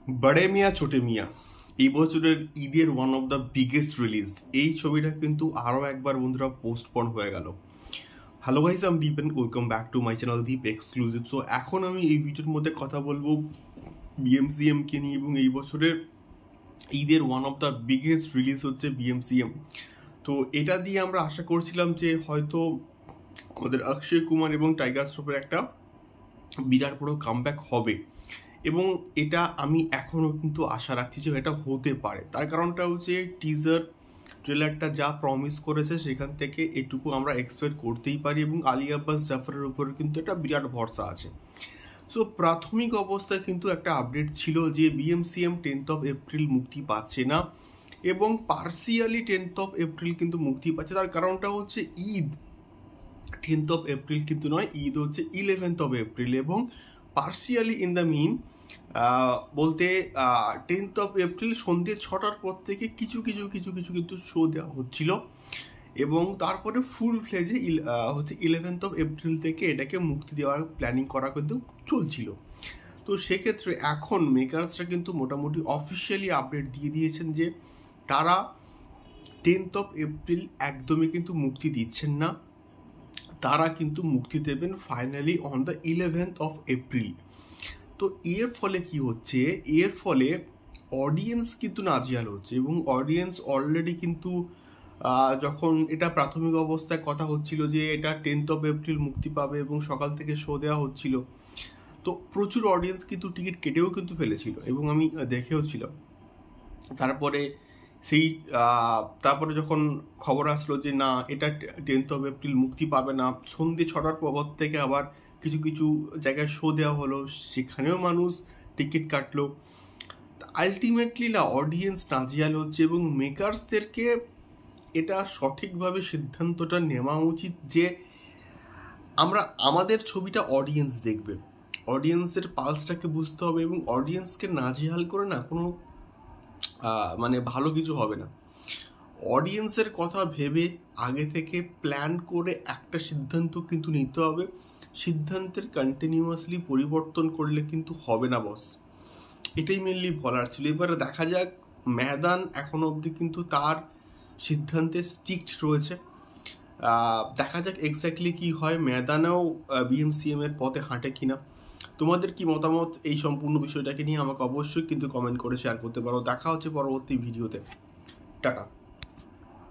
বড়ে মিয়া ছোটে মিয়া এই বছরের ঈদের one of the biggest release এই ছবিটা কিন্তু আরো একবার বন্ধুরা পোস্টপন হয়ে গেল। হ্যালো গাইস, আমি Deep and welcome back to my channel Deep exclusive. So এখন আমি এই ভিডিওর মধ্যে কথা বলবো বিএমসিএম কে নিয়ে, এবং এই বছরের ঈদের one of the biggest release হচ্ছে বিএমসিএম। তো এটা দিয়ে আমরা আশা করছিলাম যে হয়তো আমাদের অক্ষয় কুমার এবং টাইগার শ্রফের একটা বিরাট বড় কামব্যাক হবে, এবং এটা আমি এখনও কিন্তু আশা রাখছি যে এটা হতে পারে। তার কারণটা হচ্ছে টিজার ট্রেলারটা যা প্রমিস করেছে সেখান থেকে এটুকু আমরা এক্সপেক্ট করতেই পারি, এবং আলী আব্বাস জাফরের উপর কিন্তু একটা বিরাট ভরসা আছে। সো প্রাথমিক অবস্থায় কিন্তু একটা আপডেট ছিল যে বিএমসিএম 10th of April মুক্তি পাচ্ছে না, এবং পার্সিয়ালি 10th of April কিন্তু মুক্তি পাচ্ছে। তার কারণটা হচ্ছে ঈদ 10th of April কিন্তু নয়, ঈদ হচ্ছে 11th of April, এবং পার্সিয়ালি ইন দ্য মিন বলতে 10th of April সন্ধ্যে 6টার পর থেকে কিছু কিছু কিছু কিছু কিন্তু শো দেওয়া হচ্ছিল, এবং তারপরে ফুল ফ্লেজে হচ্ছে 11th of April থেকে এটাকে মুক্তি দেওয়ার প্ল্যানিং করা কিন্তু চলছিল। তো সেক্ষেত্রে এখন মেকার্সরা কিন্তু মোটামুটি অফিসিয়ালি আপডেট দিয়ে দিয়েছেন যে তারা 10th of April একদমই কিন্তু মুক্তি দিচ্ছেন না, তারা কিন্তু মুক্তি দেবেন finally on the 11th of April। তো এর ফলে কি হচ্ছে, এর ফলে অডিয়েন্স কিন্তু নাজেহাল হচ্ছে, এবং অডিয়েন্স অলরেডি কিন্তু যখন এটা প্রাথমিক অবস্থায় কথা হচ্ছিল যে এটা 10th of April মুক্তি পাবে এবং সকাল থেকে শো দেওয়া হচ্ছিল, তো প্রচুর অডিয়েন্স কিন্তু টিকিট কেটেও কিন্তু ফেলেছিল, এবং আমি দেখেও ছিলাম। তারপরে যখন খবর আসলো যে না, এটা 10th of April মুক্তি পাবে না, সন্ধ্যে 6টার পর থেকে আবার কিছু কিছু জায়গায় শো দেওয়া হলো, সেখানেও মানুষ টিকিট কাটলো। আলটিমেটলি না, অডিয়েন্স নাজেহাল হচ্ছে, এবং মেকার্সদেরকে এটা সঠিকভাবে সিদ্ধান্তটা নেওয়া উচিত যে আমরা আমাদের ছবিটা অডিয়েন্স দেখবে, অডিয়েন্সের পালসটাকে বুঝতে হবে, এবং অডিয়েন্সকে নাজেহাল করে না কোনো মানে ভালো কিছু হবে না। অডিয়েন্সের কথা ভেবে আগে থেকে প্ল্যান করে একটা সিদ্ধান্ত কিন্তু নিতে হবে। সিদ্ধান্তের কন্টিনিউয়াসলি পরিবর্তন করলে কিন্তু হবে না বস, এটাই মেনলি বলার ছিল। এবারে দেখা যাক, মেহদান এখনো অবধি কিন্তু তার সিদ্ধান্তে স্ট্রিক্ট রয়েছে। দেখা যাক এক্স্যাক্টলি কি হয়, মেহদানেও বিএমসিএম এর পথে হাঁটে কিনা। তোমাদের কি মতামত এই সম্পূর্ণ বিষয়টাকে নিয়ে আমাকে অবশ্যই কিন্তু কমেন্ট করে শেয়ার করতে পারো। দেখা হচ্ছে পরবর্তী ভিডিওতে। টাটা।